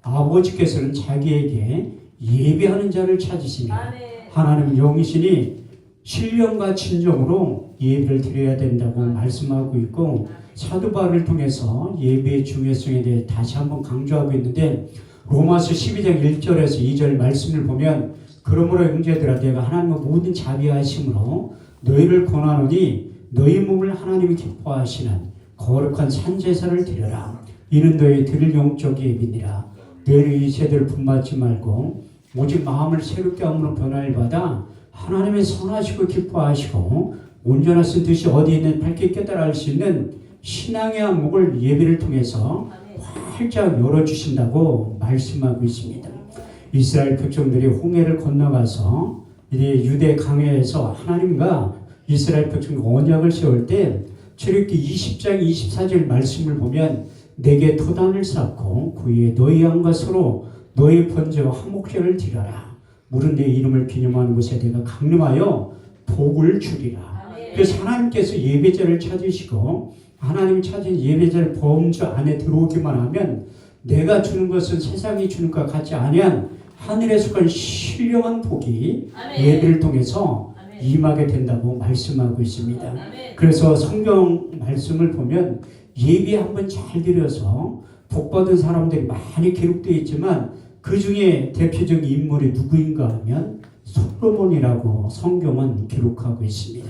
아버지께서는 자기에게 예배하는 자를 찾으시며 하나님 영이시니 신령과 진정으로 예배를 드려야 된다고 말씀하고 있고, 사도 바울을 통해서 예배의 중요성에 대해 다시 한번 강조하고 있는데, 로마서 12장 1절에서 2절 말씀을 보면, 그러므로 형제들아 내가 하나님의 모든 자비하심으로 너희를 권하노니 너희 몸을 하나님이 기뻐하시는 거룩한 산제사를 드려라. 이는 너희 드릴 영적 예비니라. 너희는 이 세대를 분받지 말고 오직 마음을 새롭게 함으로 변화를 받아 하나님의 선하시고 기뻐하시고 온전하신 뜻이 어디 있는 밝게 깨달아 알 수 있는 신앙의 안목을 예배를 통해서 활짝 열어주신다고 말씀하고 있습니다. 이스라엘 백성들이 홍해를 건너가서 이제 유대 강해에서 하나님과 이스라엘 백성과 언약을 세울 때 출애굽기 20장 24절 말씀을 보면, 내게 토단을 쌓고 그 위에 너희 양과 서로 너희 번제와 화목제를 드려라. 물은 내 이름을 기념하는 곳에 내가 강림하여 복을 주리라. 그래서 하나님께서 예배자를 찾으시고 하나님이 찾은 예배자를 범주 안에 들어오기만 하면 내가 주는 것은 세상이 주는 것과 같지 아니한 하늘에 속한 신령한 복이 예배를 통해서 임하게 된다고 말씀하고 있습니다. 그래서 성경 말씀을 보면 예배 한번 잘 드려서 복받은 사람들이 많이 기록되어 있지만 그 중에 대표적인 인물이 누구인가 하면 솔로몬이라고 성경은 기록하고 있습니다.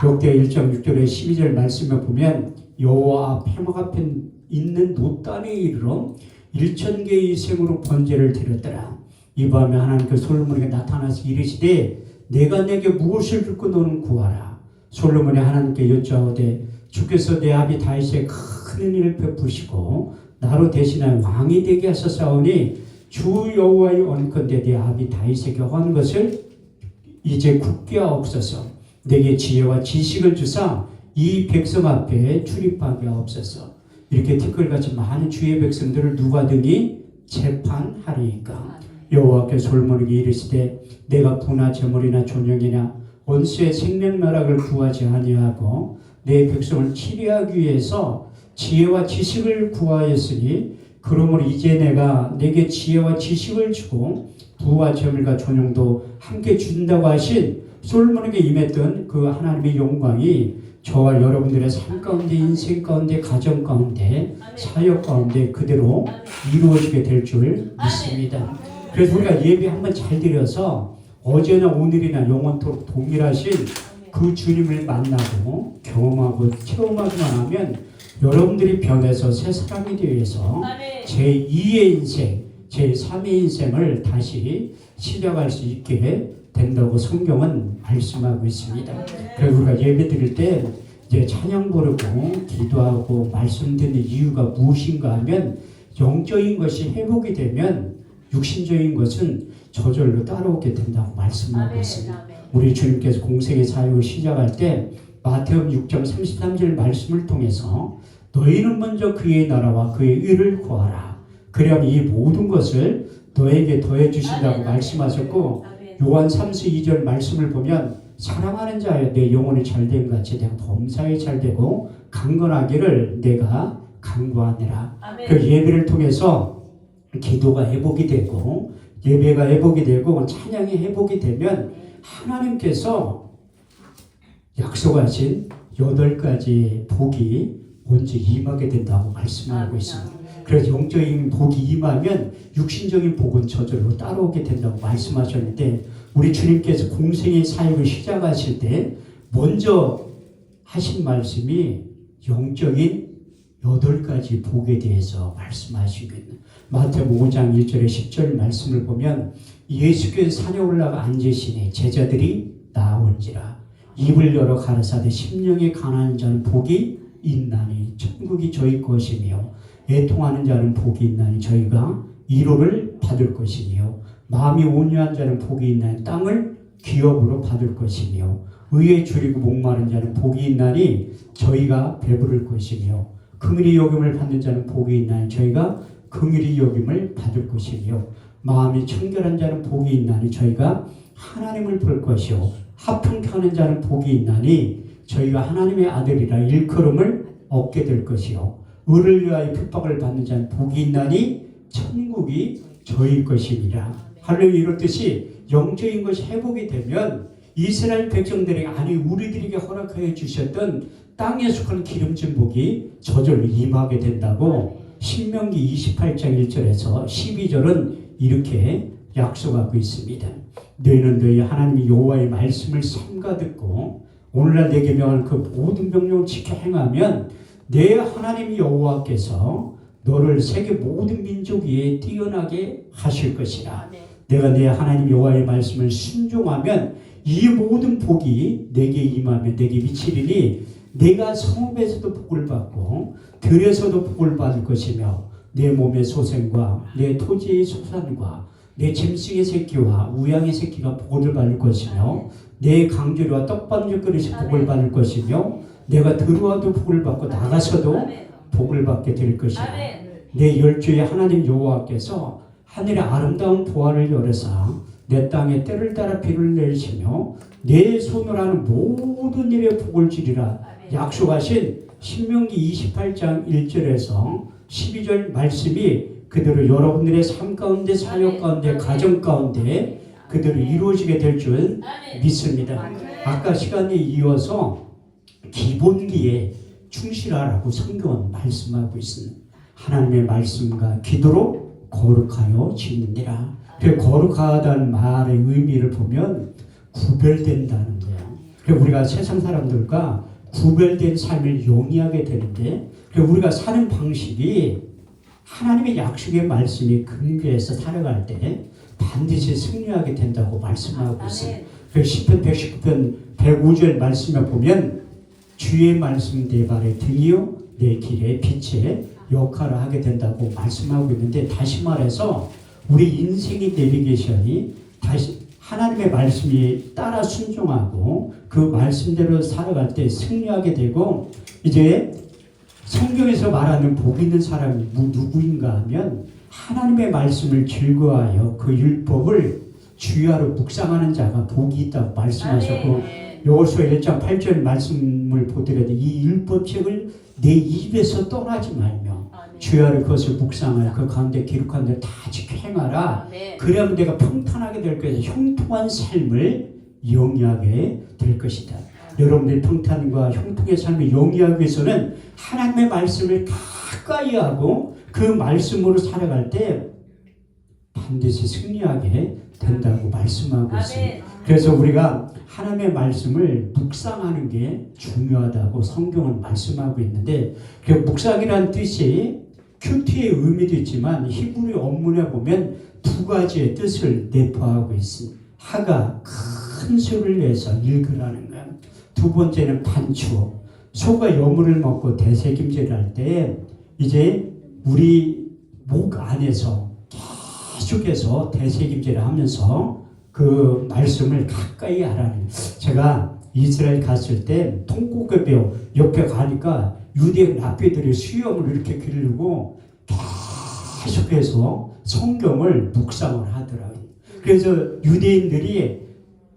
역대 1장 6절에 12절 말씀에 보면 여호와 회막 앞에 있는 놋단에 이르러 1000개의 생으로 번제를 드렸더라. 이 밤에 하나님께 솔로몬에게 나타나서 이르시되 내가 내게 무엇을 듣고 너는 구하라. 솔로몬이 하나님께 여쭈하되 주께서 내 아비 다윗에 큰 은혜를 베푸시고 나로 대신하여 왕이 되게 하셨사오니 주 여호와의 원컨대 내 아비 다윗에게 허한 것을 이제 굳게 하옵소서. 내게 지혜와 지식을 주사 이 백성 앞에 출입하게 하옵소서. 이렇게 티끌같이 많은 주의 백성들을 누가 등이 재판하리이까. 여호와께 솔로몬에게 이르시되 내가 부나 제물이나 존영이나 원수의 생명나락을 구하지 아니하고 내 백성을 치리하기 위해서 지혜와 지식을 구하였으니 그러므로 이제 내가 내게 지혜와 지식을 주고 부와 제물과 존영도 함께 준다고 하신 솔로몬에게 임했던 그 하나님의 영광이 저와 여러분들의 삶 가운데, 인생 가운데, 가정 가운데, 사역 가운데 그대로 이루어지게 될 줄 믿습니다. 그래서 우리가 예배 한번 잘 드려서 어제나 오늘이나 영원토록 동일하신 그 주님을 만나고 경험하고 체험하기만 하면 여러분들이 변해서 새 사람이 되어서 제2의 인생, 제3의 인생을 다시 시작할 수 있게 된다고 성경은 말씀하고 있습니다. 그래서 우리가 예배 드릴 때 이제 찬양 부르고 기도하고 말씀 듣는 이유가 무엇인가 하면 영적인 것이 회복이 되면 육신적인 것은 저절로 따라오게 된다고 말씀하고 있습니다. 우리 주님께서 공생의 사역을 시작할 때 마태복음 6장 33절 말씀을 통해서 너희는 먼저 그의 나라와 그의 의를 구하라. 그러면 이 모든 것을 너에게 더해 주신다고 말씀하셨고, 요한 3서 2절 말씀을 보면 사랑하는 자여 내 영혼이 잘됨 같이 내가 범사에 잘되고 강건하기를 내가 간구하느라. 그 예배를 통해서 기도가 회복이 되고 예배가 회복이 되고 찬양이 회복이 되면 하나님께서 약속하신 8가지 복이 먼저 임하게 된다고 말씀하고 있습니다. 그래서 영적인 복이 임하면 육신적인 복은 저절로 따라오게 된다고 말씀하셨는데, 우리 주님께서 공생의 사역을 시작하실 때 먼저 하신 말씀이 영적인 8가지 복에 대해서 말씀하시고 있는 마태복음 5장 1절에 10절 말씀을 보면 예수께서 산에 올라가 앉으시니 제자들이 나온지라 입을 열어 가라사대 심령에 가난한 자는 복이 있나니 천국이 저희 것이며 애통하는 자는 복이 있나니 저희가 위로를 받을 것이며 마음이 온유한 자는 복이 있나니 땅을 기업으로 받을 것이며 의에 줄이고 목마른 자는 복이 있나니 저희가 배부를 것이며 긍휼히 여김을 받는 자는 복이 있나니 저희가 긍휼히 여김을 받을 것이며 마음이 청결한 자는 복이 있나니 저희가 하나님을 볼 것이요 화평케 하는 자는 복이 있나니 저희가 하나님의 아들이라 일컬음을 얻게 될 것이요 의를 위하여 핍박을 받는 자는 복이 있나니 천국이 저희 것이니라. 할렐루야. 이렇듯이 영적인 것이 회복이 되면 이스라엘 백성들에게 아니 우리들에게 허락하여 주셨던 땅에 속한 기름진 복이 저절로 임하게 된다고 신명기 28장 1절에서 12절은 이렇게 약속하고 있습니다. 너희는 너희 하나님 여호와의 말씀을 삼가 듣고 오늘날 내게 명한 그 모든 명령을 지켜 행하면 내 하나님 여호와께서 너를 세계 모든 민족 위에 뛰어나게 하실 것이라. 내가 내 하나님 여호와의 말씀을 순종하면 이 모든 복이 내게 임하면 내게 미치리니 내가 성읍에서도 복을 받고 들에서도 복을 받을 것이며 내 몸의 소생과 내 토지의 소산과 내 짐승의 새끼와 우양의 새끼가 복을 받을 것이며 내 강조리와 떡반죽 그릇이 복을 받을 것이며 내가 들어와도 복을 받고 나가서도 복을 받게 될 것이라. 내 열조의 하나님 여호와께서 하늘의 아름다운 보화를 열으사 내 땅에 때를 따라 비를 내리시며 내 손으로 하는 모든 일에 복을 주리라 약속하신 신명기 28장 1절에서 12절 말씀이 그대로 여러분들의 삶 가운데 사역 가운데 가정 가운데 그대로 이루어지게 될 줄 믿습니다. 아까 시간에 이어서 기본기에 충실하라고 성경은 말씀하고 있습니다. 하나님의 말씀과 기도로 거룩하여 지느니라. 그 거룩하다는 말의 의미를 보면 구별된다는 거예요. 그래서 우리가 세상 사람들과 구별된 삶을 용이하게 되는데 우리가 사는 방식이 하나님의 약속의 말씀이 근거해서 살아갈 때 반드시 승리하게 된다고 말씀하고 있어요. 그래서 시편 119편 105절 말씀에 보면 주의 말씀 내 발의 등이요 내 길의 빛의 역할을 하게 된다고 말씀하고 있는데 다시 말해서 우리 인생의 내비게이션이 다시 하나님의 말씀이 따라 순종하고 그 말씀대로 살아갈 때 승리하게 되고 이제 성경에서 말하는 복 있는 사람이 누구인가 하면 하나님의 말씀을 즐거워하여 그 율법을 주야로 묵상하는 자가 복이 있다고 말씀하셨고 여호수아 1장 8절 말씀을 보더라도 이 율법책을 내 입에서 떠나지 말며 주야를 그것을 묵상하여 그 가운데 기록한 대로 다 지켜 행하라. 그러면 내가 평탄하게 될 것이다. 형통한 삶을 영위하게 될 것이다. 여러분들의 평탄과 형통의 삶을 영위하기 위해서는 하나님의 말씀을 가까이 하고 그 말씀으로 살아갈 때 반드시 승리하게 된다고 말씀하고 있습니다. 그래서 우리가 하나님의 말씀을 묵상하는 게 중요하다고 성경은 말씀하고 있는데 그 묵상이라는 뜻이 큐티의 의미도 있지만 히브리 원문에 보면 두 가지의 뜻을 내포하고 있습니다. 하가 큰 소리를 내서 읽으라는 거예요. 두 번째는 반추. 소가 여물을 먹고 대새김질을 할 때 이제 우리 목 안에서 계속해서 대새김질을 하면서 그 말씀을 가까이 하라는. 제가 이스라엘 갔을 때 통곡의 옆에 가니까 유대 랍비들이 수염을 이렇게 기르고 계속해서 성경을 묵상을 하더라고요. 그래서 유대인들이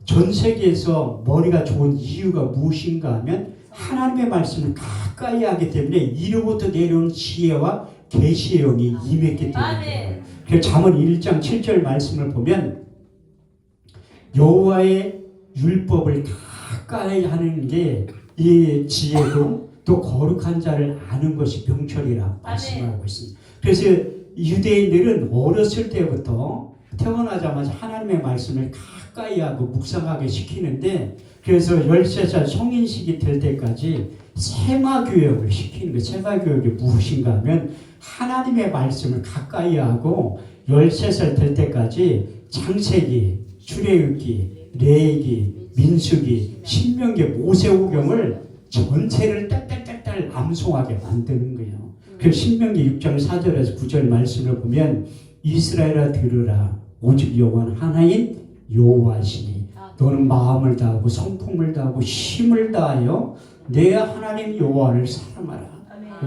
전 세계에서 머리가 좋은 이유가 무엇인가 하면 하나님의 말씀을 가까이 하기 때문에 이로부터 내려온 지혜와 계시의 영이 임했기 때문에. 그래서 잠언 1장 7절 말씀을 보면 여호와의 율법을 가까이 하는 게 이 지혜고 또 거룩한 자를 아는 것이 명철이라고 말씀하고 있습니다. 그래서 유대인들은 어렸을 때부터 태어나자마자 하나님의 말씀을 가까이 하고 묵상하게 시키는데 그래서 13살 성인식이 될 때까지 세마교육을 시키는 거예요. 세마교육이 무엇인가 하면 하나님의 말씀을 가까이 하고 13살 될 때까지 창세기, 출애굽기, 레위기, 민수기, 신명기, 모세오경을 전체를 딸딸딸딸 암송하게 만드는 거예요. 그 신명기 6장 4절에서 9절 말씀을 보면 이스라엘아 들으라 오직 여호와는 하나인 여호와시니 너는 마음을 다하고 성품을 다하고 힘을 다하여 내 하나님 여호와를 사랑하라.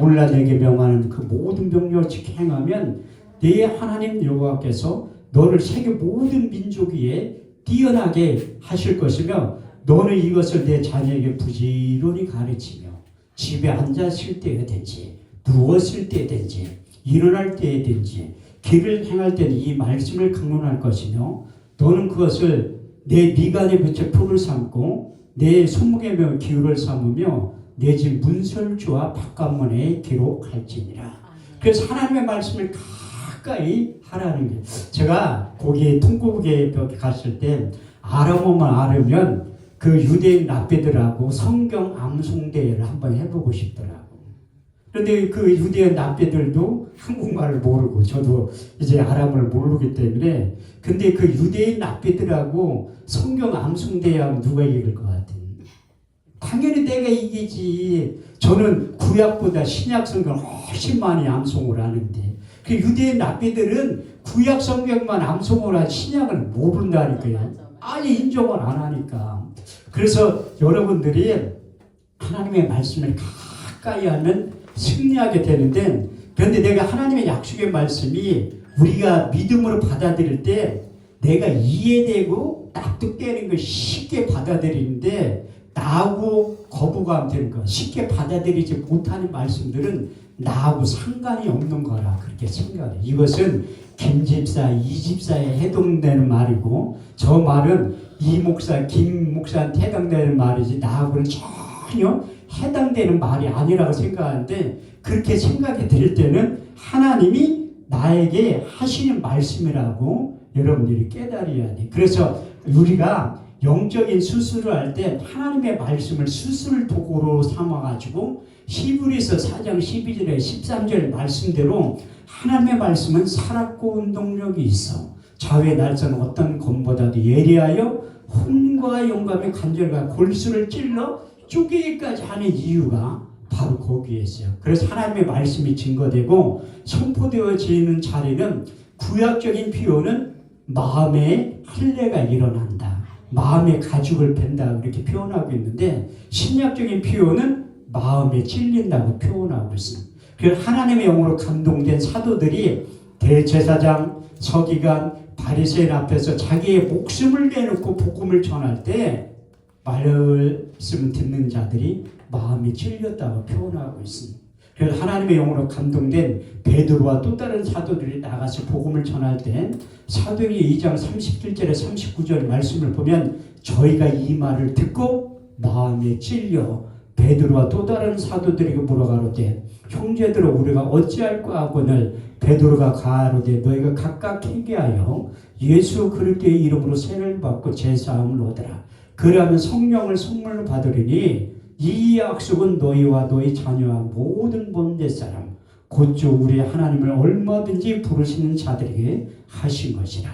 오늘날 내게 명하는 그 모든 명령을 지켜 행하면 내 하나님 여호와께서 너를 세계 모든 민족 위에 뛰어나게 하실 것이며 너는 이것을 내 자녀에게 부지런히 가르치며 집에 앉았을 때든지 누웠을 때든지 일어날 때든지 길을 행할 때는 이 말씀을 강론할 것이며 너는 그것을 내 미간에 붙여 표를 삼고 내 손목에 매어 기울을 삼으며 내 집 문설주와 바깥문에 기록할지니라. 그래서 하나님의 말씀을 가까이 하라는 게, 제가 거기 통곡에 갔을 때 아람어만 알으면 그 유대인 랍비들하고 성경 암송대회를 한번 해보고 싶더라고. 그런데 그 유대인 랍비들도 한국말을 모르고 저도 이제 아람어를 모르기 때문에, 근데 그 유대인 랍비들하고 성경 암송대회하면 누가 이길 것 같아요? 당연히 내가 이기지. 저는 구약보다 신약 성경을 훨씬 많이 암송을 하는데 그 유대인 랍비들은 구약 성경만 암송을 하지 신약을 모른다니까요. 아예 인정을 안 하니까. 그래서 여러분들이 하나님의 말씀을 가까이 하면 승리하게 되는데, 그런데 내가 하나님의 약속의 말씀이 우리가 믿음으로 받아들일 때 내가 이해되고 납득되는 걸 쉽게 받아들이는데, 나하고 거부감 되는 거, 쉽게 받아들이지 못하는 말씀들은 나하고 상관이 없는 거라 그렇게 생각해요. 이것은 김 집사, 이 집사에 해당되는 말이고, 저 말은 이 목사, 김 목사한테 해당되는 말이지 나하고는 전혀 해당되는 말이 아니라고 생각하는데, 그렇게 생각이 될 때는 하나님이 나에게 하시는 말씀이라고 여러분들이 깨달아야 돼. 그래서 우리가 영적인 수술을 할 때 하나님의 말씀을 수술 도구로 삼아가지고 히브리서 4장 12절에 13절 말씀대로 하나님의 말씀은 살았고 운동력이 있어 좌우의 날선 어떤 검보다도 예리하여 혼과 영감의 관절과 골수를 찔러 쪼개기까지 하는 이유가 바로 거기에 있어요. 그래서 하나님의 말씀이 증거되고 선포되어지는 자리는, 구약적인 표현은 마음에 할례가 일어난다, 마음의 가죽을 뺀다 이렇게 표현하고 있는데, 신약적인 표현은 마음에 찔린다고 표현하고 있습니다. 그래서 하나님의 영으로 감동된 사도들이 대제사장, 서기관, 바리새인 앞에서 자기의 목숨을 내놓고 복음을 전할 때 말씀을 듣는 자들이 마음이 찔렸다고 표현하고 있습니다. 그래서 하나님의 영으로 감동된 베드로와 또 다른 사도들이 나가서 복음을 전할 때 사도행전 2장 37절에 39절 말씀을 보면 저희가 이 말을 듣고 마음에 찔려 베드로와 또 다른 사도들에게 물어가로되 형제들아 우리가 어찌할까 하거늘 베드로가 가로되 너희가 각각 회개하여 예수 그리스도의 이름으로 세례를 받고 제사함을 얻으라. 그러면 성령을 선물로 받으리니 이 약속은 너희와 너희 자녀와 모든 본대 사람 곧주 우리 하나님을 얼마든지 부르시는 자들에게 하신 것이라.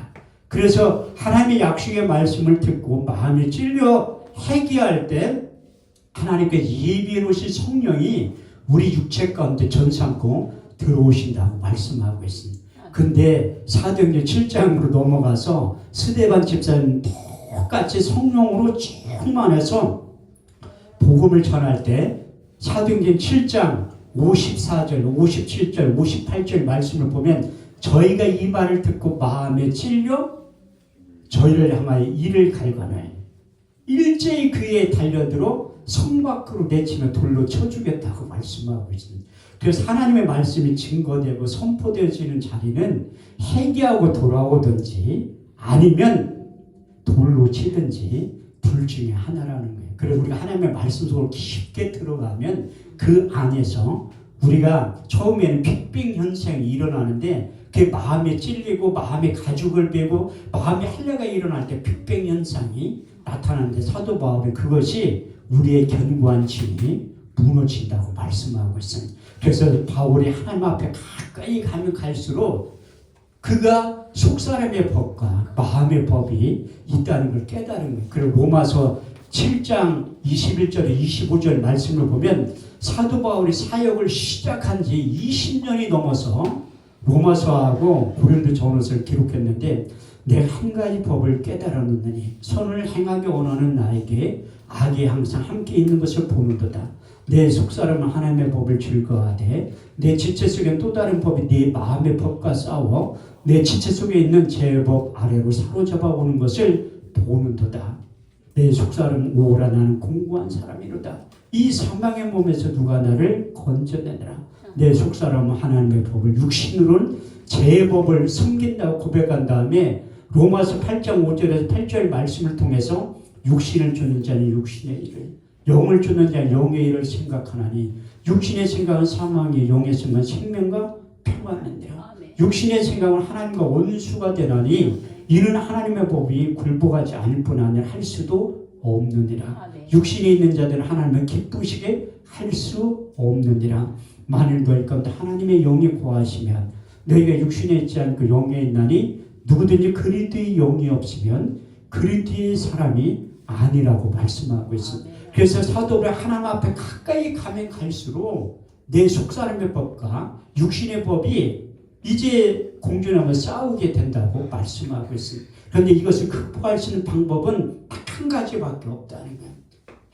그래서 하나님의 약속의 말씀을 듣고 마음이 찔려 회개할 때 하나님께서 예비해 놓으신 성령이 우리 육체 가운데 전삼고 들어오신다고 말씀하고 있습니다. 근데 사도행전 7장으로 넘어가서 스데반 집사님 똑같이 성령으로 충만해서 복음을 전할 때 사도행전 7장 54절, 57절, 58절 말씀을 보면 저희가 이 말을 듣고 마음에 찔려 저희를 향하여 이를 갈거늘 일제히 그에 달려들어 성 밖으로 내치며 돌로 쳐 죽였다고 말씀하고 있습니다. 그래서 하나님의 말씀이 증거되고 선포되어지는 자리는 회개하고 돌아오든지 아니면 돌로 치든지 둘 중에 하나라는 거예요. 그래서 우리가 하나님의 말씀 속으로 깊게 들어가면 그 안에서 우리가 처음에는 빅뱅 현상이 일어나는데 그게 마음에 찔리고 마음에 가죽을 베고 마음에 할례가 일어날 때 빅뱅 현상이 나타나는데 사도 바울은 그것이 우리의 견고한 진이 무너진다고 말씀하고 있습니다. 그래서 바울이 하나님 앞에 가까이 가면 갈수록 그가 속사람의 법과 마음의 법이 있다는 걸 깨달은 거예요. 그리고 로마서 7장 21절에 25절 말씀을 보면 사도 바울이 사역을 시작한 지 20년이 넘어서 로마서하고 고린도전서를 기록했는데 내가 한 가지 법을 깨달았느니 선을 행하기 원하는 나에게 악이 항상 함께 있는 것을 보는도다. 내 속사람은 하나님의 법을 즐거워하되 내 지체 속에 또 다른 법이 네 마음의 법과 싸워 내 지체 속에 있는 제법 아래로 사로잡아 오는 것을 보는도다. 내 속사람은 오라 나는 공고한 사람이로다. 이 사망의 몸에서 누가 나를 건져내느라. 내 속사람은 하나님의 법을 육신으로는 제법을 섬긴다고 고백한 다음에 로마서 8장 5절에서 8절 말씀을 통해서 육신을 주는 자는 육신의 일을, 영을 주는 자는 영의 일을 생각하나니 육신의 생각은 사망이, 영의 생각은 생명과 평안이니라. 육신의 생각은 하나님과 원수가 되나니 이는 하나님의 법이 굴복하지 않을 뿐 아니라 할 수도 없느니라. 육신에 있는 자들은 하나님을 기쁘시게 할 수 없느니라. 만일 너희 가운데 하나님의 영이 거하시면 너희가 육신에 있지 않고 영에 있나니 누구든지 그리스도의 영이 없으면 그리스도의 사람이 아니라고 말씀하고 있습니다. 그래서 사도를 하나님 앞에 가까이 가면 갈수록 내 속사람의 법과 육신의 법이 이제 공존하며 싸우게 된다고 말씀하고 있습니다. 그런데 이것을 극복할 수 있는 방법은 딱 한 가지밖에 없다는 거예요.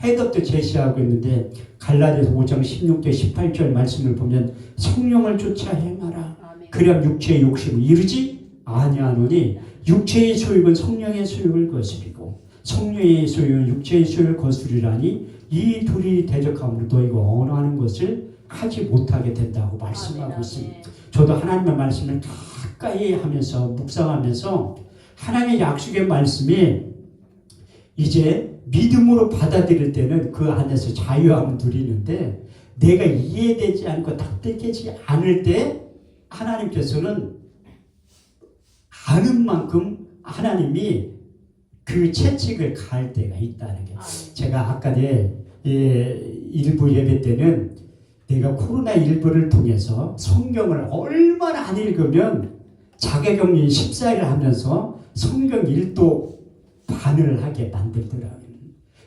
해답도 제시하고 있는데 갈라디아서 5장 16절 18절 말씀을 보면 성령을 쫓아 행하라. 그래야 육체의 욕심을 이루지 아니하노니 육체의 소욕은 성령의 소욕을 거스리고 성령의 소욕은 육체의 소욕을 거스리라니 이 둘이 대적함으로 너희가 원하는 것을 하지 못하게 된다고 말씀하고 있습니다. 저도 하나님의 말씀을 가까이 하면서 묵상하면서 하나님의 약속의 말씀이 이제 믿음으로 받아들일 때는 그 안에서 자유함을 누리는데 내가 이해되지 않고 납득되지 않을 때 하나님께서는 아는 만큼 하나님이 그 채찍을 가할 때가 있다는 게, 제가 아까 일부 예배 때는 내가 코로나19를 통해서 성경을 얼마나 안 읽으면 자가격리 14일 하면서 성경 1도 반을 하게 만들더라고요.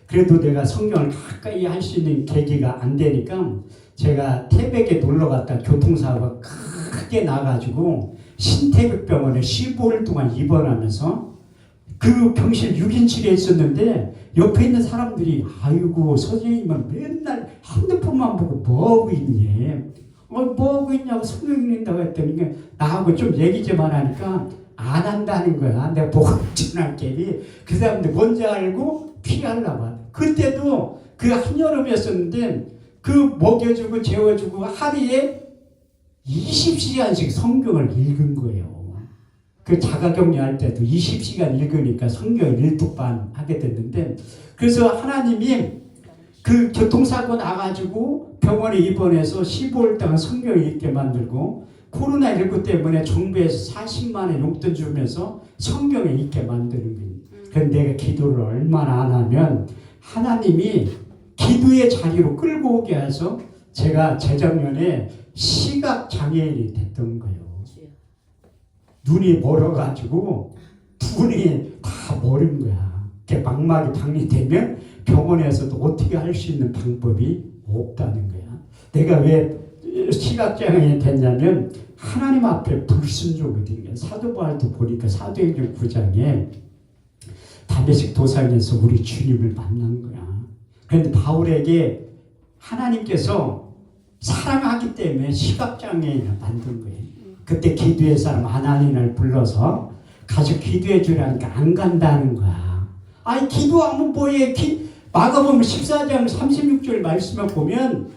그래도 내가 성경을 가까이 할 수 있는 계기가 안 되니까 제가 태백에 놀러 갔다 교통사고가 크게 나가지고 신태백병원에 15일 동안 입원하면서 그 병실 6인실에 있었는데 옆에 있는 사람들이 아이고 선생님은 맨날 핸드폰만 보고 뭐하고 있니? 뭐하고 있냐고 성경 읽는다고 했더니 나하고 좀 얘기 좀 하니까 안 한다는 거야. 내가 보고 전할게. 그 사람들 뭔지 알고 피하려고 하다. 그때도 그 한여름이었었는데 그 먹여주고 재워주고 하루에 20시간씩 성경을 읽은 거예요. 그 자가격리할 때도 20시간 읽으니까 성경을 1독반 하게 됐는데, 그래서 하나님이 그 교통사고 나가지고 병원에 입원해서 15일 동안 성경을 읽게 만들고 코로나19 때문에 정부에서 40만 원 용돈 주면서 성경을 읽게 만드는 거예요. 그런데 내가 기도를 얼마나 안 하면 하나님이 기도의 자리로 끌고 오게 해서 제가 재작년에 시각장애인이 됐던 거예요. 눈이 멀어가지고 두 눈이 다 멀은 거야. 망막이 박리되면 병원에서도 어떻게 할 수 있는 방법이 없다는 거야. 내가 왜 시각장애인이 됐냐면 하나님 앞에 불순종이거든요. 사도 바울도 보니까 사도행전 9장에 다메섹 도상에서 우리 주님을 만난 거야. 그런데 바울에게 하나님께서 사랑하기 때문에 시각장애인을 만든 거예요. 그때 기도의 사람 아나니를 불러서 가서 기도해 주라니까 안 간다는 거야. 아니 기도하면 뭐해? 마가복음 14장 36절 말씀을 보면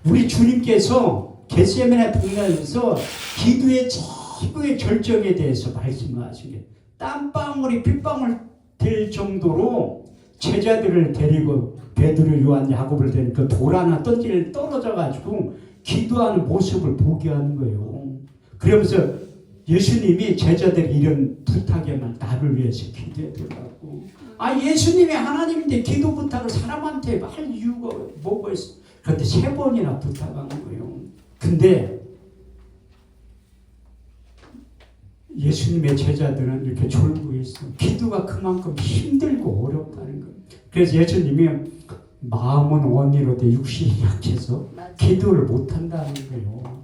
우리 주님께서 겟세마네 동산에서 기도의 최고의 절정에 대해서 말씀하신 게 땀방울이 핏방울 될 정도로 제자들을 데리고 베드로, 요한, 야곱을 데리고 돌 하나 던지를 떨어져 가지고 기도하는 모습을 보게 하는 거예요. 그러면서 예수님이 제자들 이런 부탁에만 나를 위해서 기도해 달라고. 예수님이 하나님인데 기도 부탁을 사람한테 할 이유가 뭐가 있어? 그런데 3번이나 부탁한 거예요. 근데 예수님의 제자들은 이렇게 졸고 있어. 기도가 그만큼 힘들고 어렵다는 거예요. 그래서 예수님이 마음은 원이로되 육신이 약해서 기도를 못한다는 거예요.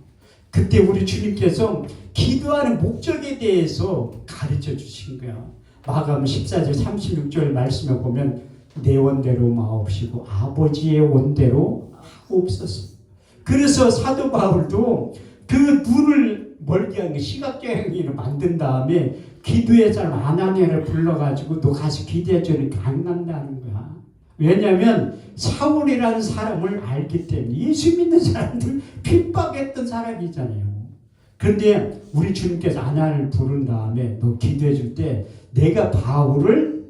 그때 우리 주님께서 기도하는 목적에 대해서 가르쳐 주신 거야. 마가복음 14절 36절 말씀에 보면 내 원대로 마옵시고 아버지의 원대로 하옵소서. 그래서 사도 바울도 그 눈을 멀게 하는 시각장애인을 만든 다음에 기도의 사람 아나니아를 불러가지고 너 가서 기도해 주니까 안 간다는 거야. 왜냐하면 사울이라는 사람을 알기 때문에. 예수 믿는 사람들 핍박했던 사람이잖아요. 그런데 우리 주님께서 아나를 부른 다음에 너 기도해 줄 때 내가 바울을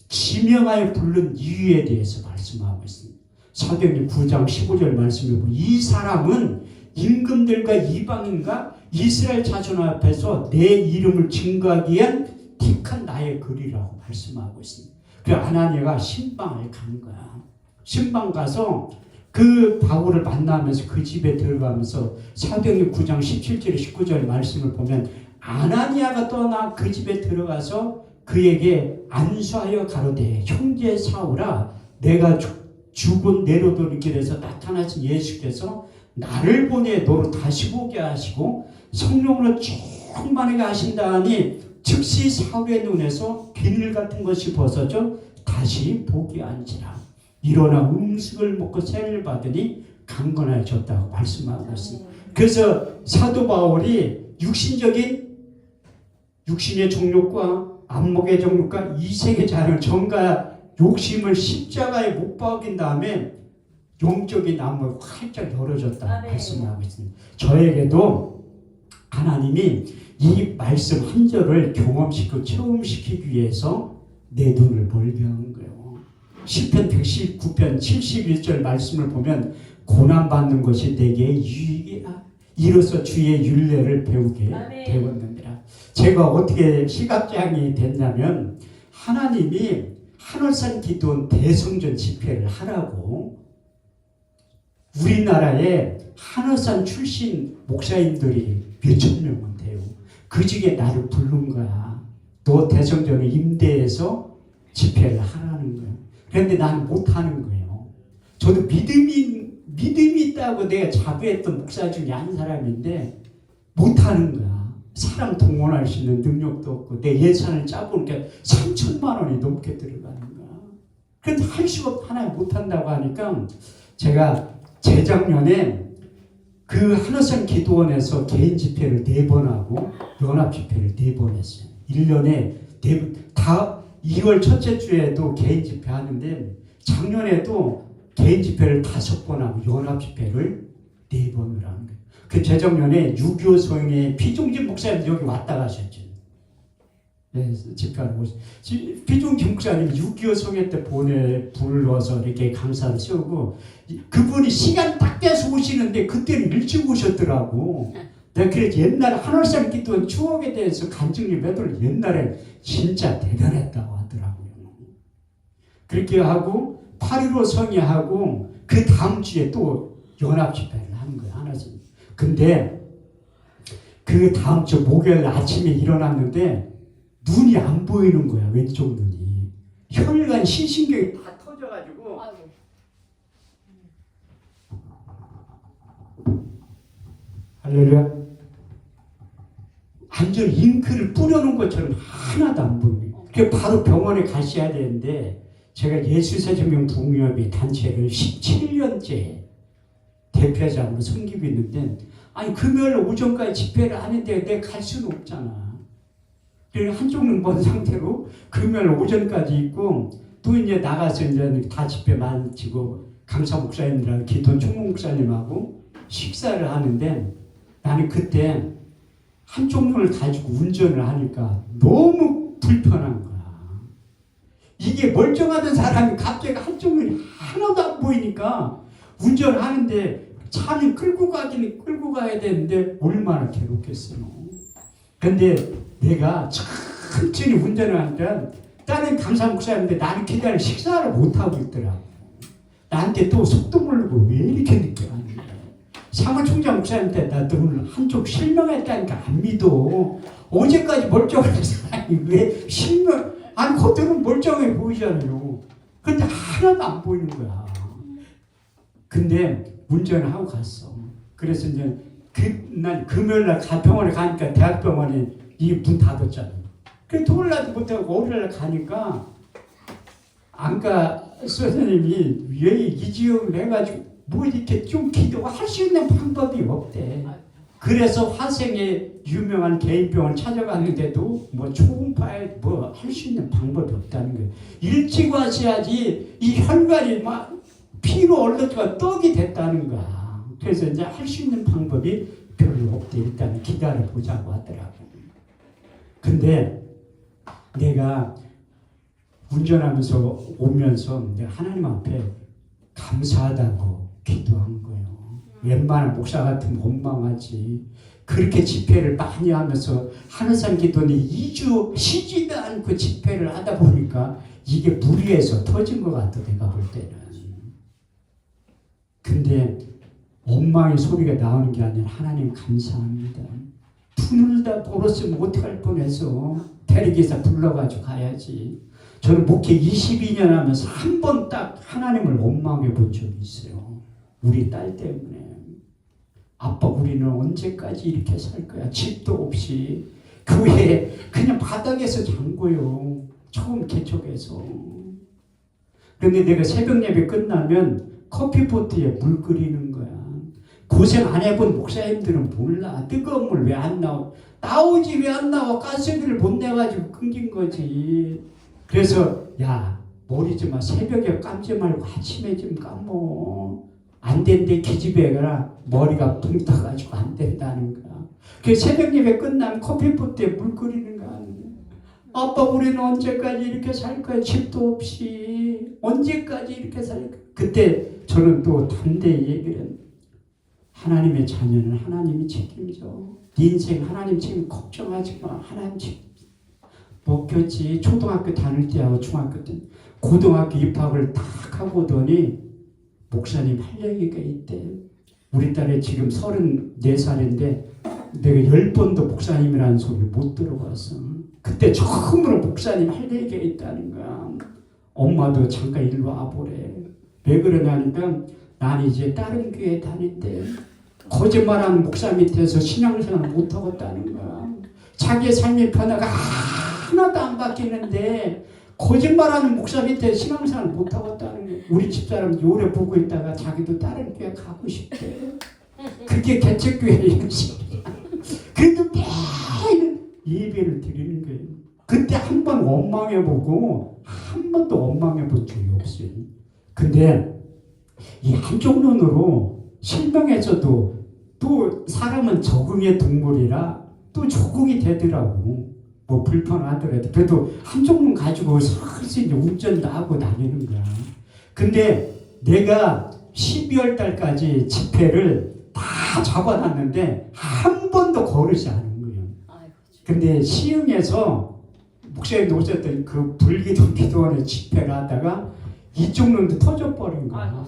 지명하여 부른 이유에 대해서 말씀하고 있습니다. 사도행전 9장 15절 말씀해 보면 이 사람은 임금들과 이방인과 이스라엘 자손 앞에서 내 이름을 증거하기 위한 택한 나의 글이라고 말씀하고 있습니다. 그 아나니아가 신방을 간 거야. 신방 가서 그 바울을 만나면서 그 집에 들어가면서 사도행전 9장 17절 19절 말씀을 보면 아나니아가 떠나 그 집에 들어가서 그에게 안수하여 가로되 형제 사울아 내가 죽은 내려도는 길에서 나타나신 예수께서 나를 보내 너로 다시 보게 하시고 성령으로 충만하게 하신다 하니 즉시 사울의 눈에서 비늘 같은 것이 벗어져 다시 보게 한지라. 일어나 음식을 먹고 세례를 받으니 강건해졌다고 말씀하고 있습니다. 그래서 사도 바울이 육신의 정욕과 안목의 정욕과 이생의 자랑 정과 욕심을 십자가에 못 박인 다음에 영적인 안목이 활짝 열어졌다고 말씀하고 있습니다. 저에게도 하나님이 이 말씀 한 절을 경험시키고 체험시키기 위해서 내 눈을 멀게 한 거예요. 시편 119편 71절 말씀을 보면 고난받는 것이 내게 유익이라 이로써 주의 율례를 배우게 되었느니라. 제가 어떻게 시각장애 됐냐면 하나님이 한월산 기도원 대성전 집회를 하라고 우리나라에 한월산 출신 목사님들이 몇천 명은 돼요. 그 중에 나를 부른 거야. 너 대성전에 임대해서 집회를 하라는 거야. 그런데 나는 못하는 거예요. 저도 믿음이 있다고 내가 자부했던 목사 중에 한 사람인데 못하는 거야. 사람 동원할 수 있는 능력도 없고 내 예산을 짜보니까 3천만 원이 넘게 들어가는 거야. 그런데 할 수가 없고 하나님 못한다고 하니까 제가 재작년에 그 한월산 기도원에서 개인 집회를 4번 하고 연합 집회를 4번 했어요. 1년에 4번 다 2월 첫째 주에도 개인 집회 하는데 작년에도 개인 집회를 5번 하고 연합 집회를 4번을 하는 거예요. 그 재작년에 6.25 소행에 피종진 목사님 여기 왔다 가셨죠. 네, 집회하러 오셨어요. 피종진 목사님 6.25 소행 때 불러서 이렇게 강사를 세우고 그분이 시간 딱 깨서 오시는데 그때는 일찍 오셨더라고. 내가 그래서 옛날에 한월산 기도원 추억에 대해서 간증이 매들 옛날에 진짜 대단했다고 하더라고요. 그렇게 하고 8.15 성회하고 그 다음 주에 또 연합 집회를 하는 거예요. 하나씩. 근데 그 다음 주 목요일 아침에 일어났는데 눈이 안 보이는 거야. 왼쪽 눈이. 혈관 신신경이 다 터져가지고 할렐루야. 완전 잉크를 뿌려놓은 것처럼 하나도 안 보여요. 그래서 바로 병원에 가셔야 되는데 제가 예수사정명 북유럽의 단체를 17년째 대표자로 섬기고 있는데 아니 금요일 오전까지 집회를 하는데 내가 갈 수는 없잖아. 그래서 한쪽 눈 먼 상태로 금요일 오전까지 있고 또 이제 나가서 이제 다 집회 마치고 강사 목사님들하고 기돈 총무 목사님하고 식사를 하는데 나는 그때 한쪽 눈을 가지고 운전을 하니까 너무 불편한 거야. 이게 멀쩡하던 사람이 갑자기 한쪽 눈이 하나도 안 보이니까 운전을 하는데 차는 끌고 가야 되는데 얼마나 괴롭겠어요. 근데 내가 천천히 운전을 하니까 다른 강사 목사님인데 나는 기다려 식사를 못하고 있더라고. 나한테 또 속도 모르고 왜 이렇게 늦게 가는 거야. 사무총장 목사님한테 나 오늘 한쪽 실명했다니까 안 믿어. 어제까지 멀쩡한 사람이 왜 실명 아니 겉으로는 멀쩡해 보이잖아요. 근데 하나도 안 보이는 거야. 근데 운전을 하고 갔어. 그래서 이제 그날 금요일날 병원에 가니까 대학병원에 이 문 닫았잖아. 그래서 토요일날도 못하고 월요일날 가니까 안과 선생님이 왜 이지영을 해가지고 뭐 이렇게 좀 기도할 수 있는 방법이 없대. 그래서 화생에 유명한 개인병원 찾아갔는데도 뭐 초음파에 뭐 할 수 있는 방법이 없다는 거예요. 일찍 와셔야지 이 혈관이 막 피로 얼룩가 떡이 됐다는 거야. 그래서 이제 할 수 있는 방법이 별로 없대. 일단 기다려보자고 하더라고. 근데 내가 운전하면서 오면서 내가 하나님 앞에 감사하다고 기도한 거예요. 웬만한 목사 같으면 원망하지. 그렇게 집회를 많이 하면서 하늘산 기도는 2주 쉬지도 않고 집회를 하다 보니까 이게 무리해서 터진 것 같아, 내가 볼 때는. 근데 원망의 소리가 나오는 게 아니라 하나님 감사합니다. 분을 다 벌었으면 어떡할 뻔해서 대리기사 불러가지고 가야지. 저는 목회 22년 하면서 한 번 딱 하나님을 원망해 본 적이 있어요. 우리 딸 때문에. 아빠 우리는 언제까지 이렇게 살 거야. 집도 없이 교회에 그냥 바닥에서 잔 거예요. 처음 개척해서. 그런데 내가 새벽 예배 끝나면 커피포트에 물 끓이는 거야. 고생 안 해본 목사님들은 몰라. 뜨거운 물 왜 안 나와. 나오지 왜 안 나와. 가스비를 못 내가지고 끊긴 거지. 그래서 야 머리 좀 새벽에 감지 말고 아침에 좀 감어. 안 된대. 기집애 가라. 머리가 붕 떠가지고 안 된다는 거야. 그 새벽 예배 끝나면 커피포트에 물 끓이는 거야. 아빠 우리는 언제까지 이렇게 살 거야. 집도 없이 언제까지 이렇게 살 거야. 그때 저는 또 담대히 얘기를 했는데 하나님의 자녀는 하나님이 책임져. 네 인생 하나님 책임 걱정하지 마. 하나님 책임. 먹혔지. 초등학교 다닐 때하고 중학교 때 고등학교 입학을 딱 하고 오더니 목사님 할 얘기가 있대. 우리 딸이 지금 34살인데 내가 10번도 목사님이라는 소리 못 들어봤어. 그때 처음으로 목사님 할 얘기가 있다는 거야. 엄마도 잠깐 일로 와보래. 왜 그러냐니까 난 이제 다른 교회 다닌대. 거짓말하는 목사 밑에서 신앙생활 못하겠다는 거야. 자기의 삶의 변화가 하나도 안 바뀌는데 거짓말하는 목사 밑에 신앙생활 못하겠다는 거야. 우리 집사람 오래 보고 있다가 자기도 다른 교회 가고 싶대. 그게 개척교회 형식이야. 그래도 매일 예배를 드리는 거예요. 그때 한 번 원망해보고 한 번도 원망해본 적이 없어요. 근데 이 한쪽 눈으로 실명에서도 또 사람은 적응의 동물이라 또 적응이 되더라고. 뭐 불편하더라도 그래도 한쪽 눈 가지고 슬슬 이제 운전도 하고 다니는 거야. 근데 내가 12월 달까지 집회를 다 잡아놨는데 한 번도 거르지 않은 거예요. 근데 시흥에서 목사님도 오셨던 그 불기도 기도원에 집회를 하다가 이쪽 눈도 터져버린 거야.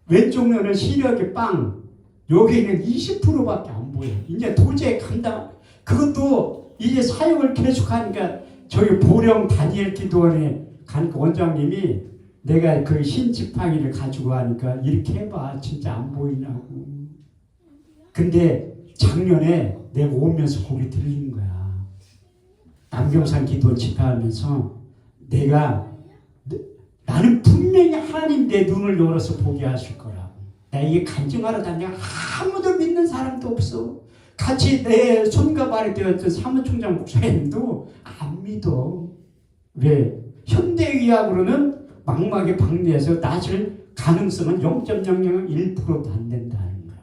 왼쪽 눈은 시력이 빵. 여기는 20%밖에 안 보여. 이제 도저히 감당. 그것도 이제 사역을 계속하니까 저기 보령 다니엘 기도원에 가니까 원장님이 내가 그 흰 지팡이를 가지고 하니까 이렇게 해봐. 진짜 안 보이냐고. 근데 작년에 내가 오면서 거기 들린 거야. 남경산 기도원 집회하면서 나는 분명히 하나님 내 눈을 열어서 보게 하실 거라고. 나 이게 간증하러 다녀 아무도 믿는 사람도 없어. 같이 내 손과 발이 되었던 사무총장 목사님도 안 믿어. 왜? 현대의학으로는 망막의 박리에서 낫을 가능성은 0.001%도 안 된다는 거야.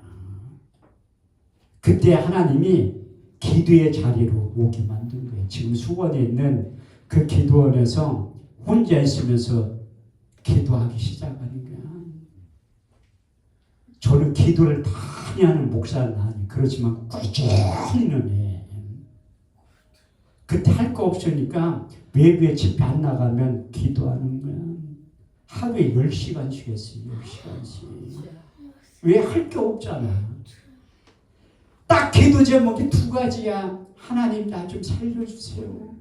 그때 하나님이 기도의 자리로 오게 만든 거예요. 지금 수원에 있는 그 기도원에서 혼자 있으면서 기도하기 시작하는 거야. 저는 기도를 많이 하는 목사는 아니에요. 그렇지만 꾸준히는 해. 그때 할 거 없으니까 외부에 집회 안 나가면 기도하는 거야. 하루에 10시간씩 했어요. 10시간씩. 왜 할 게 없잖아. 딱 기도 제목이 2가지야. 하나님 나 좀 살려주세요.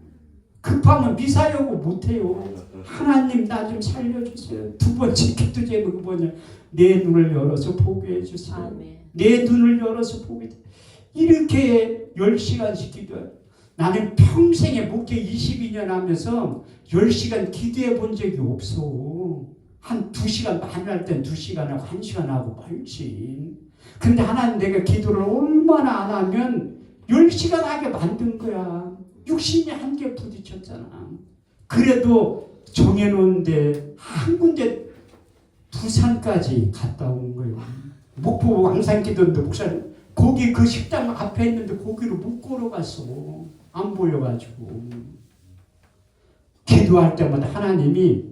급하면 미사여고 못해요. 하나님 나 좀 살려주세요. 2번째 기도 제목이 뭐냐. 내 눈을 열어서 보게 해주세요. 아멘. 내 눈을 열어서 보게 해주세요. 이렇게 10시간씩 기도해요. 나는 평생에 목회 22년 하면서 10시간 기도해 본 적이 없어. 한 2시간, 많이 할 땐 2시간 하고 1시간 하고 말지. 근데 하나님 내가 기도를 얼마나 안 하면 10시간 하게 만든 거야. 육신이 한개 부딪혔잖아. 그래도 정해놓은데 한 군데 부산까지 갔다 온 거예요. 목포 왕산기도인데 목사님 거기 그 식당 앞에 있는데 거기로 못 걸어갔어. 안 보여가지고. 기도할 때마다 하나님이,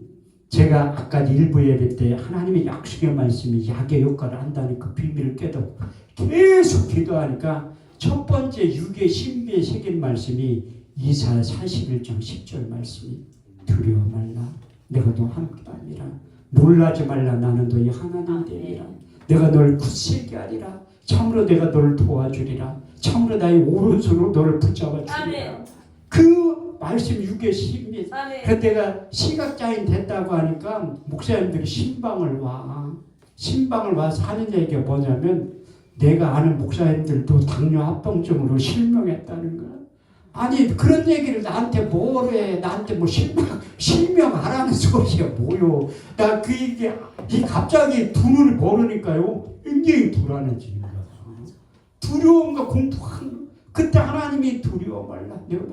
제가 아까 일부 예배 때 하나님의 약속의 말씀이 약의 역할을 한다는 그 비밀을 깨닫고 계속 기도하니까 첫 번째 육의 신비의 새긴 말씀이 이사야 41장 10절 말씀이, 두려워 말라 내가 너와 함께하리라. 놀라지 말라 나는 너희 하나님 되리라. 내가 너를 굳세게 하리라. 참으로 내가 너를 도와주리라. 참으로 나의 오른손으로 너를 붙잡아 주리라. 그 말씀 육의 신비. 그래서 내가 시각장애인 됐다고 하니까 목사님들이 신방을 와서 하는 얘기가 뭐냐면, 내가 아는 목사님들도 당뇨 합병증으로 실명했다는 거야. 아니 그런 얘기를 나한테 뭐래? 나한테 뭐 실명하라는 소리야 뭐요? 나 그 얘기 이 갑자기 눈을 모르니까요 굉장히 불안해지는 거야. 두려움과 공포한 그때 하나님이 두려워 말라 내가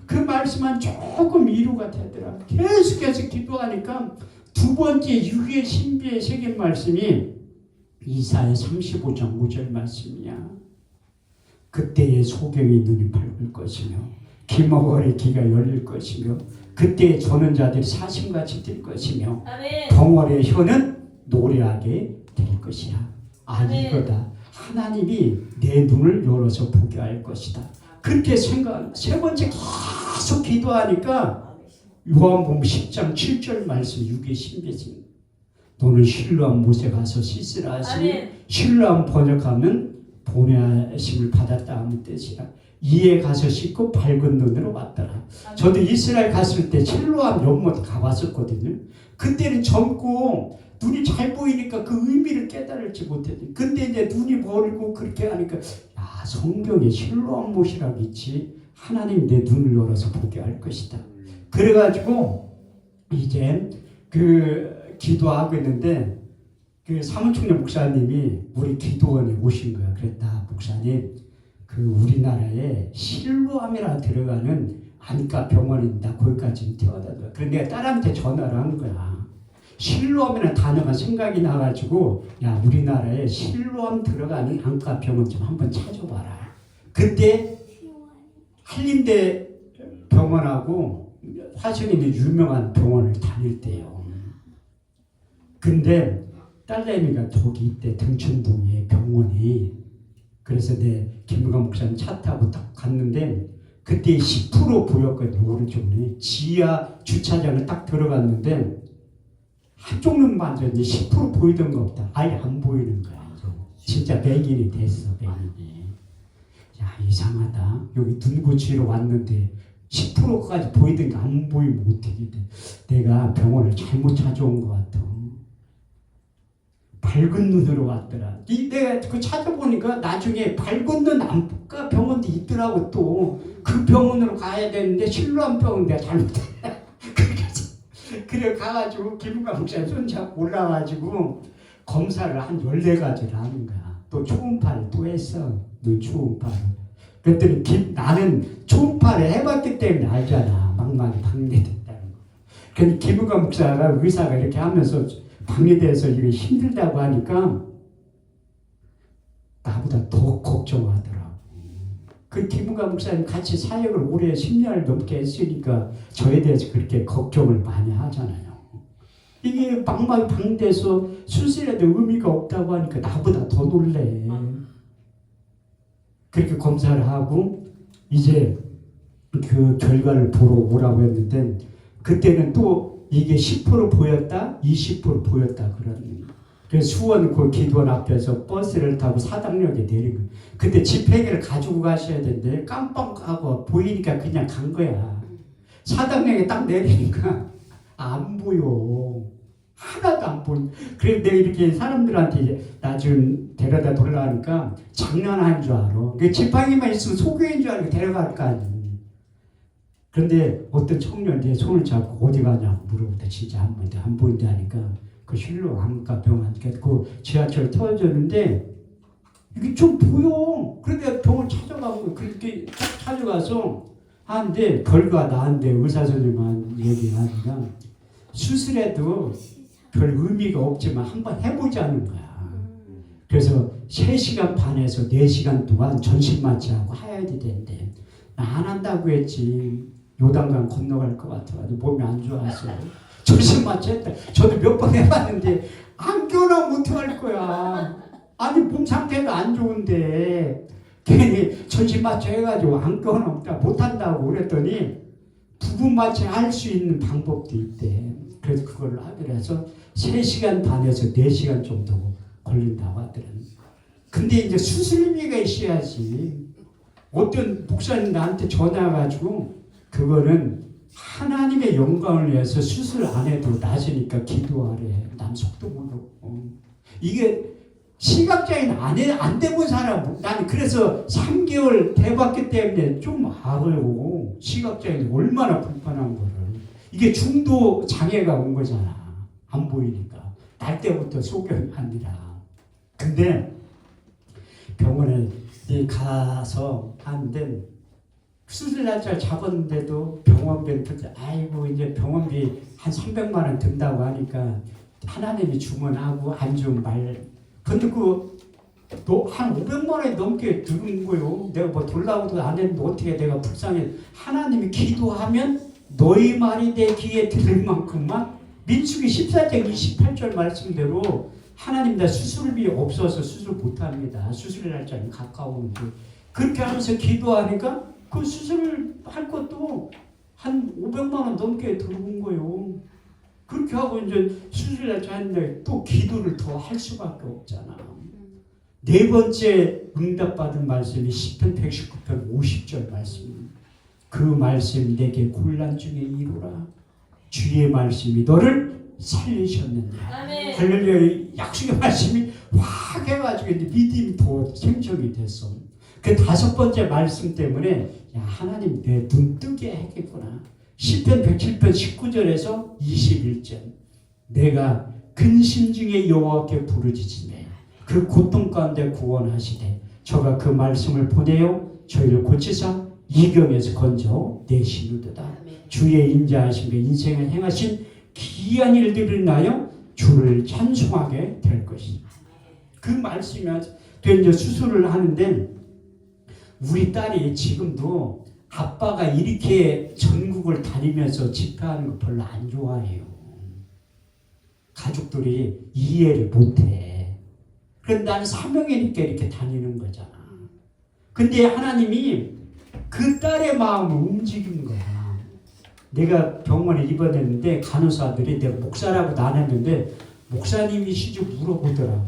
그 말씀만 조금 위로가 되더라. 계속해서 기도하니까 두 번째 육의 신비의 새긴 말씀이 이사야 35장 5절 말씀이야. 그때의 소경의 눈이 밝을 것이며 기머거리 귀가 열릴 것이며 그때 조는 자들이 사심같이 뛸 것이며 덩어리의 혀는 노래하게 될 것이라. 이거다. 하나님이 내 눈을 열어서 보게 할 것이다. 그렇게 생각. 세 번째 계속 기도하니까 요한복음 10장 7절 말씀 육의 신비신. 너는 실로암 못에 가서 씻으라 하시니 실로암 번역하면 보내심을 받았다 하는 뜻이라. 이에 가서 씻고 밝은 눈으로 왔더라. 저도 이스라엘 갔을 때 실로암 연못 가봤었거든요. 그때는 젊고 눈이 잘 보이니까 그 의미를 깨달을지 못했는데, 근데 이제 눈이 멀고 그렇게 하니까 성경에 실로암 못이라고 있지. 하나님 내 눈을 열어서 보게 할 것이다. 그래가지고 이제 그 기도하고 있는데 그 사무총장 목사님이 우리 기도원에 오신 거야. 그랬다. 목사님, 그 우리나라에 실로암이라 들어가는 안과 병원입니다. 거기까지 태워다 줘. 그래서 내가 딸한테 전화를 한 거야. 실로암이라는 단어가 생각이 나가지고, 야 우리나라에 실로암 들어가는 안과 병원 좀 한번 찾아봐라. 그때 한림대 병원하고 화성에 유명한 병원을 다닐 때요. 근데 딸내미가 거기 있대. 등촌동에 병원이. 그래서 내 김우감 목사님 차 타고 딱 갔는데 그때 10% 보였거든. 오른쪽에 지하 주차장을 딱 들어갔는데 한쪽 눈만 이제 10% 보이던 거 없다. 아예 안 보이는 거야. 진짜 백일이 됐어. 백일이. 야 이상하다. 여기 눈 고치러 왔는데 10%까지 보이던 게 안 보이면 어떻게 돼. 내가 병원을 잘못 찾아온 것 같아. 밝은 눈으로 왔더라. 내가 그 찾아보니까 나중에 밝은 눈 안과 병원도 있더라고. 또 그 병원으로 가야 되는데 실로암 병원 내가 잘못했다. 그래 가가지고 김우감 목사님 손잡고 올라가지고 검사를 한 14가지를 하는 거야. 또 초음파를 또 했어. 눈 초음파를. 그랬더니 나는 초음파를 해봤기 때문에 알잖아. 망막이 방해됐다는 거. 그런데 김우감 목사가 의사가 이렇게 하면서 방해돼서 이게 힘들다고 하니까 나보다 더 걱정하더라고. 그 김우감 목사님 같이 사역을 오래 10년을 넘게 했으니까 저에 대해서 그렇게 걱정을 많이 하잖아요. 이게 망막이 방돼서 수술해도 의미가 없다고 하니까 나보다 더 놀래. 그렇게 검사를 하고 이제 그 결과를 보러 오라고 했는데 그때는 또 이게 10% 보였다, 20% 보였다 그러는. 그래서 수원 그 기도원 앞에서 버스를 타고 사당역에 내린 거예요. 근데 집회기를 가지고 가셔야 되는데 깜빡하고 보이니까 그냥 간 거야. 사당역에 딱 내리니까 안 보여. 하나도 안 보여. 그래서 내가 이렇게 사람들한테 이제 나 지금 데려다 돌아가니까 장난하는 줄 알아. 그 지팡이만 있으면 소교인 줄 알고 데려갈 거 아니야. 그런데 어떤 청년이 내 손을 잡고 어디 가냐고 물어보다 진짜 안 보인다 하니까 그 실로 안과 병원 그 지하철 태워줬는데 이게 좀 보여. 그런데 병원 찾아가고 그렇게 찾아가서 하는데 결과 나한테 의사 선생님만 얘기하니까 수술해도 별 의미가 없지만 한번 해보자는 거야. 그래서 3시간 반에서 4시간 동안 전신마취하고 하야도 된대. 나 안 한다고 했지. 요단강 건너갈 것 같아가지고 몸이 안 좋아서 전신마취 했다. 저도 몇 번 해봤는데 안 깨어나면 어떡할 거야. 아니 몸 상태가 안 좋은데 괜히 전신마취 해가지고 안 깨어나면 못한다고 그랬더니 부분마취 할 수 있는 방법도 있대. 그래서 그걸 하기로 해서 3시간 반에서 4시간 정도 걸린다고 하더라고요. 근데 이제 수술비가 있어야지. 어떤 목사님 나한테 전화 와가지고 그거는 하나님의 영광을 위해서 수술 안 해도 나으니까 기도하래. 남 속도 모르고. 이게 시각장애인 안 돼본 사람, 나는 그래서 3개월 돼봤기 때문에 좀 알고, 시각장애인 얼마나 불편한 거를. 이게 중도 장애가 온 거잖아. 안 보이니까. 날 때부터 소견이 아니라. 근데 병원에 가서 하는데 수술 날짜 잡았는데도 병원비 아이고 이제 병원비 한 300만 원 든다고 하니까 하나님이 주문하고 안 주면 말. 근데 한 500만 원이 넘게 드는 거요. 내가 뭐 돌라고도 안 했는데 어떻게 내가 불쌍해. 하나님이 기도하면 너희 말이 내 귀에 들을 만큼만. 민수기 14장 28절 말씀대로 하나님 나 수술비 없어서 수술 못합니다. 수술 날짜는 가까우는데 그렇게 하면서 기도하니까 그 수술을 할 것도 한 500만 원 넘게 들어온 거예요. 그렇게 하고 이제 수술 날짜 했는데 또 기도를 더 할 수밖에 없잖아. 네 번째 응답받은 말씀이 시편 119편 50절 말씀. 그 말씀 내게 곤란 중에 이루라. 주의 말씀이 너를 살리셨는데. 할렐루야. 약속의 말씀이 확 해가지고 이제 믿음이 더 생성이 됐어. 그 5번째 말씀 때문에 야 하나님 내 눈 뜨게 하겠구나. 시편 107편 19절에서 21절. 내가 근심 중에 여호와께 부르짖으매 그 고통 가운데 구원하시되 저가 그 말씀을 보내요 저희를 고치사 이경에서 건져 내시누도다. 주의 인자하심에 인생을 행하신 기이한 일들을 인하여 주를 찬송하게 될 것이다. 그 말씀이 이제 수술을 하는데 우리 딸이 지금도 아빠가 이렇게 전국을 다니면서 집회하는 거 별로 안 좋아해요. 가족들이 이해를 못해. 그런데 나는 사명이니까 이렇게 다니는 거잖아. 근데 하나님이 그 딸의 마음을 움직인 거야. 내가 병원에 입원했는데 간호사들이 내가 목사라고 안 했는데 목사님이시죠 물어보더라고.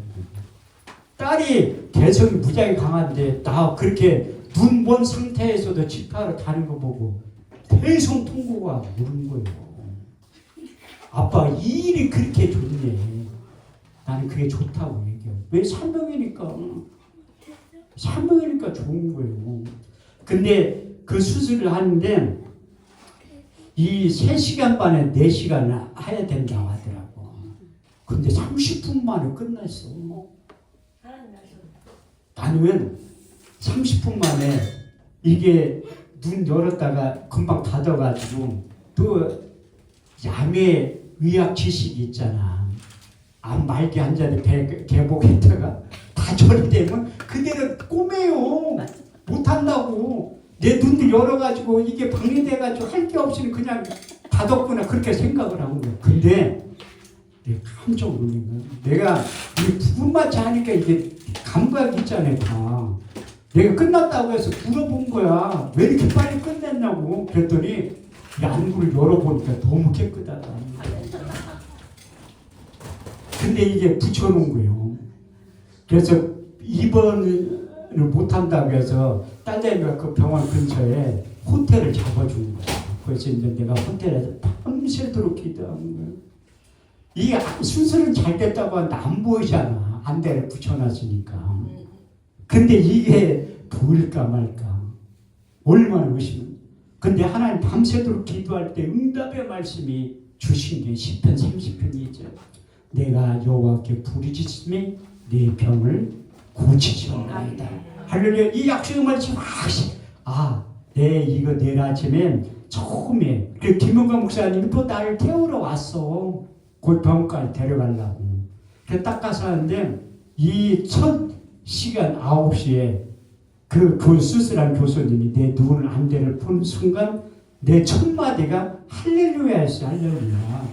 딸이 개성이 무지하게 강한데 나 그렇게 눈 먼 상태에서도 집회하러 다니는 거 보고 대성 통고가 물은 거예요. 아빠 이 일이 그렇게 좋네. 나는 그게 좋다고 얘기해요. 왜 사명이니까. 사명이니까 좋은 거예요. 근데 그 수술을 하는데 이 3시간 반에 4시간을 해야 된다고 하더라고. 근데 30분 만에 끝났어. 나는 30분 만에 이게 눈 열었다가 금방 닫아가지고 또 야매 의학 지식이 있잖아. 암 말기 환자들 개복했다가 다 처리되면 그대로 꼬매요. 못한다고. 내 눈도 열어가지고 이게 방해돼가지고 할 게 없으니 그냥 닫았구나 그렇게 생각을 한 거야. 근데 내가 깜짝 놀란 거야. 내가 이 부분마취 하니까 이게 감각이 있잖아요. 다. 내가 끝났다고 해서 물어본 거야. 왜 이렇게 빨리 끝냈냐고. 그랬더니 이 안구를 열어보니까 너무 깨끗하다. 근데 이게 붙여놓은 거예요. 그래서 입원을 못한다고 해서 딸내미가 그 병원 근처에 호텔을 잡아준 거야. 그래서 이제 내가 호텔에서 밤새도록 기도하는 거야. 이게 수술은 잘 됐다고 하는데 안 보이잖아. 안대를 붙여놨으니까. 근데 이게 보일까 말까. 얼마나 의심. 근데 하나님 밤새도록 기도할 때 응답의 말씀이 주신 게 시편 30편이죠. 내가 여호와께 부르짖으니 네 병을 고치시옵나이다. 할렐루야. 이 약속의 말씀 이거 내일 아침에 처음에 그 김용관 목사님이 또 나를 태우러 왔어. 그 병원까지 데려가려고. 그래서 딱 가서 하는데 이 첫 시간 9시에 그 수술한 교수님이 내 눈을 안대를 본 순간 내 첫 마디가 할렐루야였어. 할렐루야.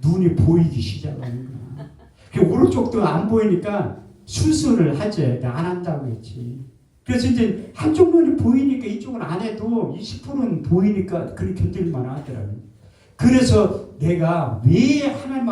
눈이 보이기 시작하는 거야. 그 오른쪽도 안 보이니까 수술을 하지. 안 한다고 했지. 그래서 이제 한쪽 눈이 보이니까 이쪽은 안 해도 20%는 보이니까 그렇게 견딜만 하더라고요. 그래서 내가 왜 하나님